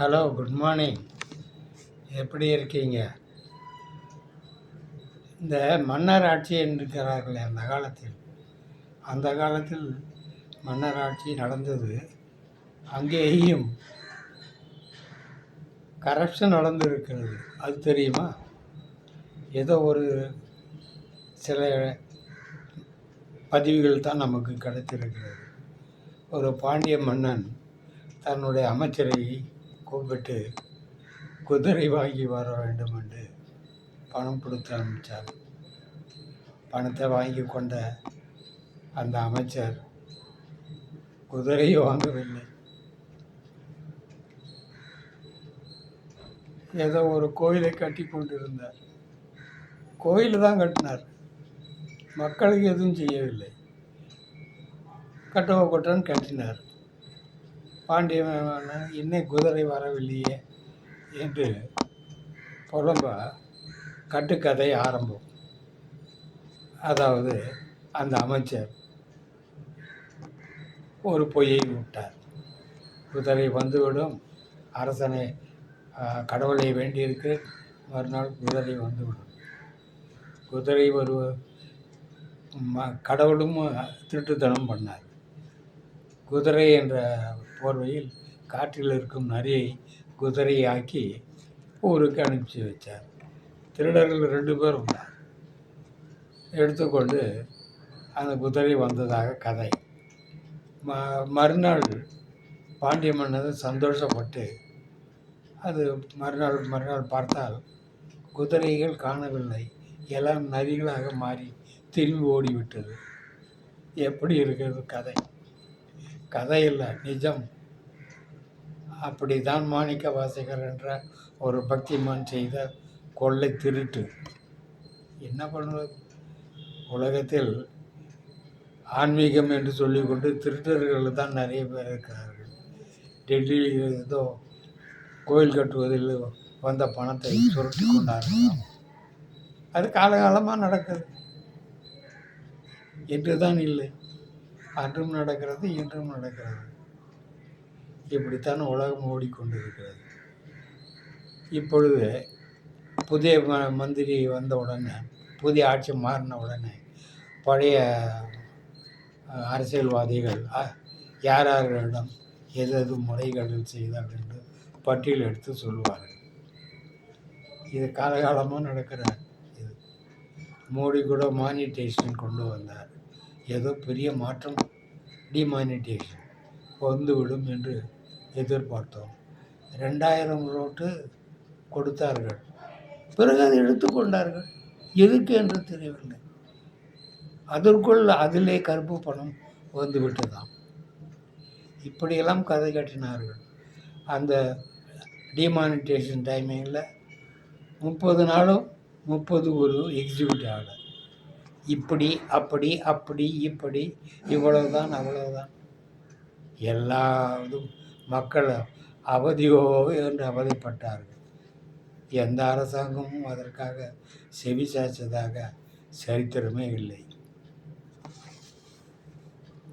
Hello, good morning. எப்படி இருக்கீங்க? இந்த மன்னர் ஆட்சி இருக்கிறார்களே அந்த காலத்தில் மன்னர் ஆட்சி நடந்தது. அங்கேயும் கரப்ஷன் நடந்திருக்கிறது. அது தெரியுமா? ஏதோ ஒரு சில பதிவுகள் தான் நமக்கு கிடைத்திருக்கிறது. ஒரு பாண்டிய மன்னன் தன்னுடைய அமைச்சரை கூப்பிட்டு குதிரை வாங்கி வர வேண்டும் என்று பணம் கொடுத்து அனுப்பிச்சார். பணத்தை வாங்கி கொண்ட அந்த அமைச்சர் குதிரையை வாங்கவில்லை. ஏதோ ஒரு கோயிலை கட்டி கொண்டிருந்தார். கோயில் தான் கட்டினார், மக்களுக்கு எதுவும் செய்யவில்லை. கொட்டன்னு கட்டினார். பாண்டிய மன்னன் இன்னும் குதிரை வரவில்லையே என்று புலம்ப கட்டுக்கதை ஆரம்பம். அதாவது அந்த அமைச்சர் ஒரு பொய்யை விட்டார். குதிரை வந்துவிடும், அரசனை கடவுளை வேண்டியிருக்கு, மறுநாள் குதிரை வந்துவிடும். குதிரை கடவுளும் திருட்டுத்தனம் பண்ணார். குதிரை என்ற போர்வையில் காற்றில் இருக்கும் நரியை குதிரையாக்கி ஊருக்கு அனுப்பிச்சி வச்சார். திருடர்கள் 2 பேர் இருந்தார். எடுத்துக்கொண்டு அந்த குதிரை வந்ததாக கதை. மறுநாள் பாண்டிய மன்னர் சந்தோஷப்பட்டு அது மறுநாள் பார்த்தால் குதிரைகள் காணவில்லை, எல்லாம் நரிகளாக மாறி திரும்பி ஓடிவிட்டது. எப்படி இருக்கிறது கதை? கதை இல்லை, நிஜம். அப்படி தான் மாணிக்க வாசகர் என்ற ஒரு பக்திமான் செய்த கொள்ளை திருட்டு. என்ன பண்ணுவது? உலகத்தில் ஆன்மீகம் என்று சொல்லிக்கொண்டு திருடர்கள் தான் நிறைய பேர் இருக்கிறார்கள். டெல்லியில் ஏதோ கோயில் கட்டுவதில் வந்த பணத்தை சுருட்டி கொண்டார்கள். அது காலகாலமாக நடக்குது. என்று தான் இல்லை, அன்றும் நடக்கிறது, இன்றும் நடக்கிறது. இப்படித்தான் உலகம் ஓடிக்கொண்டிருக்கிறது. இப்பொழுது புதிய மந்திரி வந்த உடனே, புதிய ஆட்சி மாறின உடனே பழைய அரசியல்வாதிகள் யார் யாரிடம் எது முறைகேடுகள் செய்தார்கள் என்று பட்டியல் எடுத்து சொல்லுவார்கள். இது காலகாலமாக நடக்கிற இது. மோடி கூட மானிட்டேஷன் கொண்டு வந்தார். ஏதோ பெரிய மாற்றம், டிமானிட்டேஷன் வந்துவிடும் என்று எதிர்பார்த்தோம். 2000 நோட்டு கொடுத்தார்கள், பிறகு அதை எடுத்துக்கொண்டார்கள். எதுக்கு என்று தெரியவில்லை. அதற்குள் அதிலே கருப்பு பணம் வந்துவிட்டதாம். இப்படியெல்லாம் கதை கட்டினார்கள். அந்த டிமானிட்டேஷன் டைமிங்கில் 30 நாளும் 30 ஒரு எக்ஸிக்யூட்டிவ் ஆர்டர். இப்படி அப்படி அப்படி இப்படி இவ்வளவுதான் அவ்வளவுதான். எல்லா மக்கள் அவதியோ என்று அவதிப்பட்டார்கள். எந்த அரசாங்கமும் அதற்காக செவி சாய்ச்சதாக சரித்திரமே இல்லை.